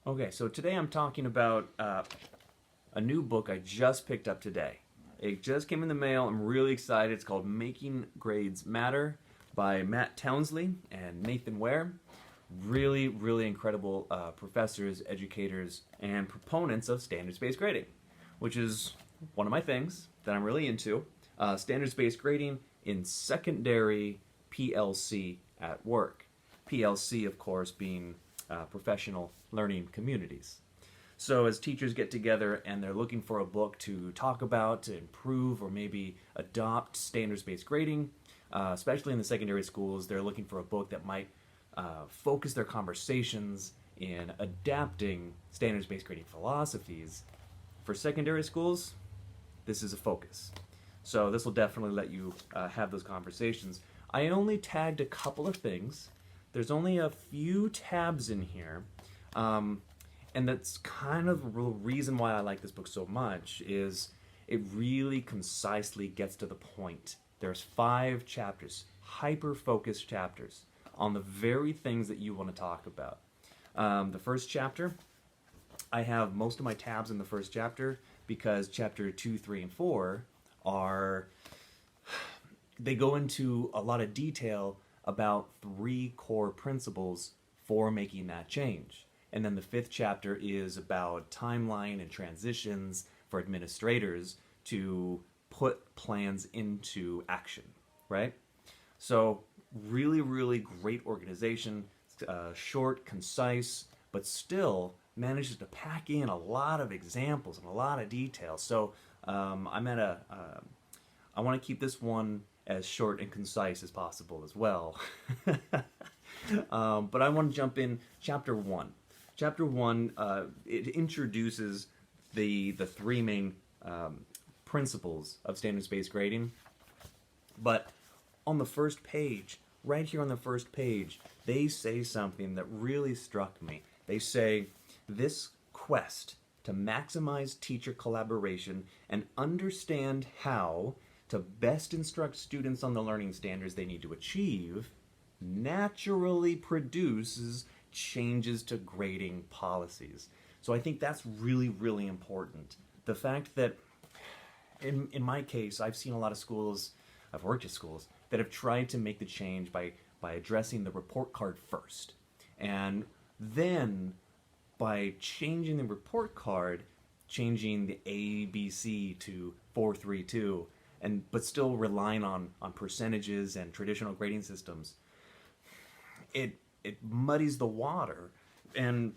Okay, so today I'm talking about a new book I just picked up today. It just came in the mail. I'm really excited. It's called Making Grades Matter by Matt Townsley and Nathan Ware. Really, really incredible professors, educators, and proponents of standards-based grading, which is one of my things that I'm really into. Standards-based grading in secondary PLC at work. PLC, of course, being professional learning communities. So as teachers get together and they're looking for a book to talk about, to improve, or maybe adopt standards-based grading, especially in the secondary schools, they're looking for a book that might focus their conversations in adapting standards-based grading philosophies. For secondary schools, this is a focus. So this will definitely let you have those conversations. I only tagged a couple of things. There's only a few tabs in here, and that's kind of the real reason why I like this book so much, is it really concisely gets to the point. There's 5 chapters, hyper-focused chapters, on the very things that you want to talk about. The first chapter, I have most of my tabs in the first chapter because chapter 2, 3, and 4 they go into a lot of detail about 3 core principles for making that change. And then the 5th chapter is about timeline and transitions for administrators to put plans into action, right? So really, really great organization, short, concise, but still manages to pack in a lot of examples and a lot of details. So I want to keep this one as short and concise as possible as well. But I want to jump in chapter 1. Chapter 1, it introduces the 3 main principles of standards-based grading. But on the first page, right here on the first page, they say something that really struck me. They say, this quest to maximize teacher collaboration and understand how to best instruct students on the learning standards they need to achieve naturally produces changes to grading policies. So I think that's really, really important. The fact that, in my case, I've seen a lot of schools, I've worked at schools, that have tried to make the change by addressing the report card first. And then, by changing the report card, changing the A, B, C to 4, 3, 2, but still relying on percentages and traditional grading systems, it muddies the water and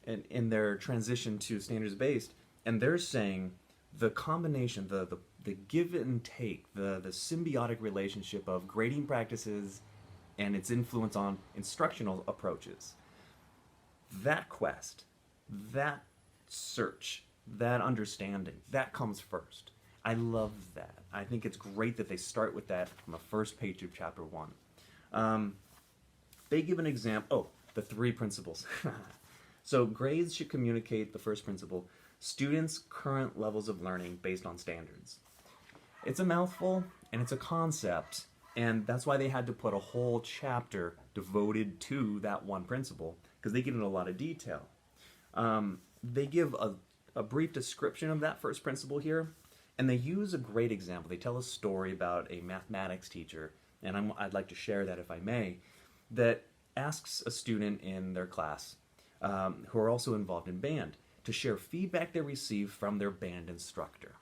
in their transition to standards-based. And they're saying the combination, the give and take, the symbiotic relationship of grading practices and its influence on instructional approaches, that quest, that search, that understanding, that comes first. I love that. I think it's great that they start with that on the first page of chapter 1. They give an example. The 3 principles. So grades should communicate the first principle, students' current levels of learning based on standards. It's a mouthful, and it's a concept, and that's why they had to put a whole chapter devoted to that one principle, because they give it a lot of detail. They give a brief description of that first principle here, and they use a great example. They tell a story about a mathematics teacher, and I'd like to share that if I may, that asks a student in their class, who are also involved in band, to share feedback they received from their band instructor.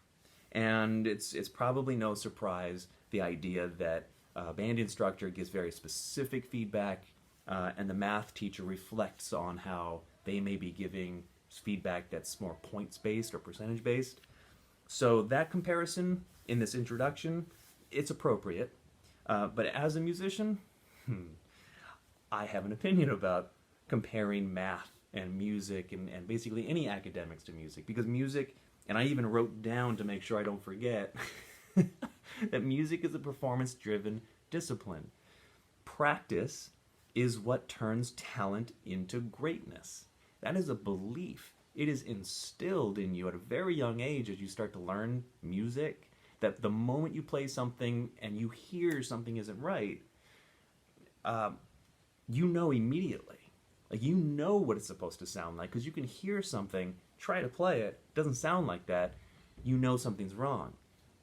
And it's probably no surprise, the idea that a band instructor gives very specific feedback, and the math teacher reflects on how they may be giving feedback that's more points-based or percentage-based. So that comparison in this introduction, it's appropriate. But as a musician, I have an opinion about comparing math and music and basically any academics to music. Because music, and I even wrote down to make sure I don't forget, that music is a performance-driven discipline. Practice is what turns talent into greatness. That is a belief. It is instilled in you at a very young age as you start to learn music, that the moment you play something and you hear something isn't right, you know immediately. Like, you know what it's supposed to sound like because you can hear something, try to play it, doesn't sound like that, you know something's wrong.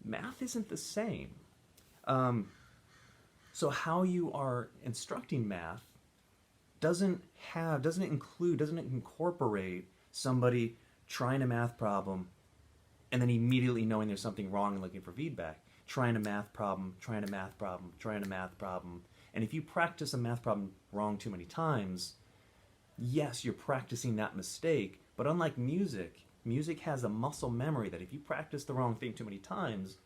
Math isn't the same. So how you are instructing math doesn't incorporate somebody trying a math problem and then immediately knowing there's something wrong and looking for feedback. Trying a math problem, trying a math problem, trying a math problem. And if you practice a math problem wrong too many times, yes, you're practicing that mistake, but unlike music, music has a muscle memory that if you practice the wrong thing too many times,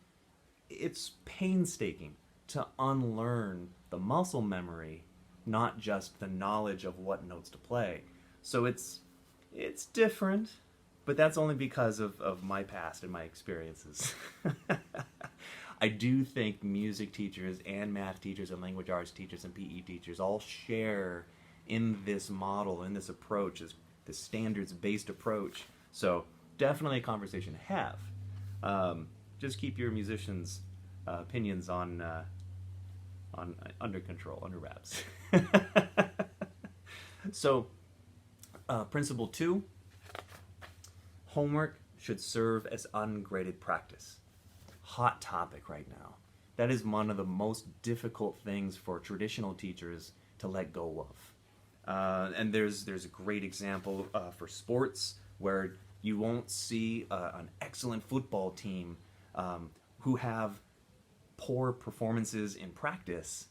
it's painstaking to unlearn the muscle memory, not just the knowledge of what notes to play. So it's different, but that's only because of my past and my experiences. I do think music teachers and math teachers and language arts teachers and PE teachers all share in this model, in this approach, this standards-based approach. So definitely a conversation to have. Just keep your musicians' opinions on under control, under wraps. So, principle 2, homework should serve as ungraded practice. Hot topic right now. That is one of the most difficult things for traditional teachers to let go of. And there's a great example for sports where you won't see an excellent football team who have poor performances in practice.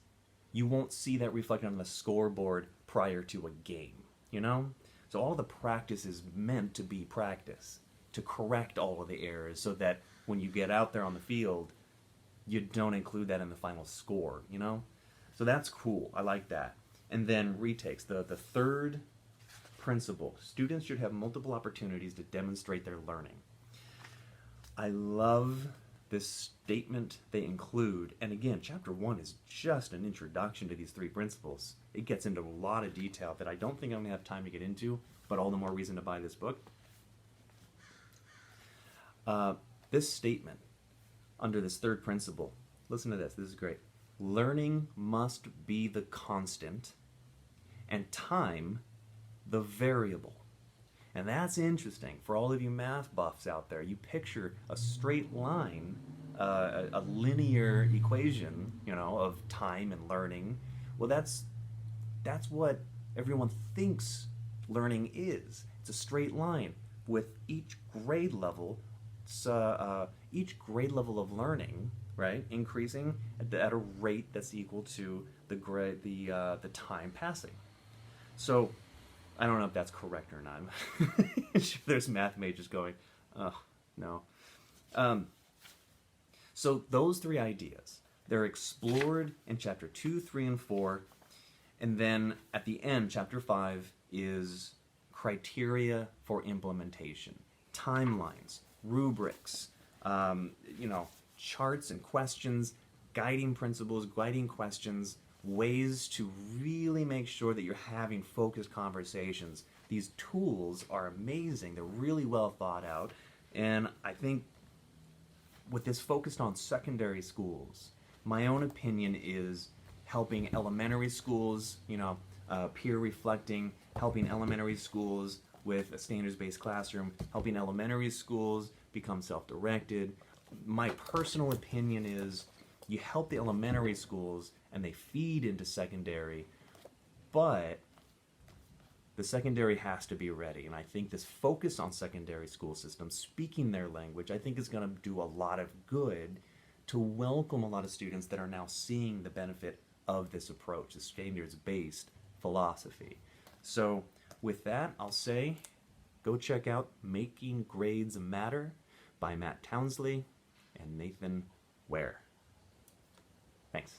You won't see that reflected on the scoreboard prior to a game, you know? So all the practice is meant to be practice, to correct all of the errors so that when you get out there on the field, you don't include that in the final score, you know? So that's cool. I like that. And then retakes, the third principle. Students should have multiple opportunities to demonstrate their learning. I love this statement they include. And again, chapter 1 is just an introduction to these 3 principles. It gets into a lot of detail that I don't think I'm going to have time to get into, but all the more reason to buy this book. This statement under this 3rd principle, listen to this is great. Learning must be the constant and time the variable. And that's interesting. For all of you math buffs out there, you picture a straight line, a linear equation, you know, of time and learning. Well, that's what everyone thinks learning is. It's a straight line with each grade level. Each grade level of learning, right, increasing at a rate that's equal to the time passing. So, I don't know if that's correct or not. There's math majors going, oh, no. So those 3 ideas, they're explored in chapter 2, 3, and 4. And then at the end, chapter 5 is criteria for implementation, timelines, rubrics, charts and questions, guiding principles, guiding questions, ways to really make sure that you're having focused conversations. These tools are amazing. They're really well thought out. And I think with this focused on secondary schools, my own opinion is helping elementary schools, peer reflecting, helping elementary schools with a standards-based classroom, helping elementary schools become self-directed. My personal opinion is you help the elementary schools and they feed into secondary, but the secondary has to be ready. And I think this focus on secondary school systems, speaking their language, I think is going to do a lot of good to welcome a lot of students that are now seeing the benefit of this approach, the standards-based philosophy. So with that, I'll say go check out Making Grades Matter by Matt Townsley and Nathan Ware. Thanks.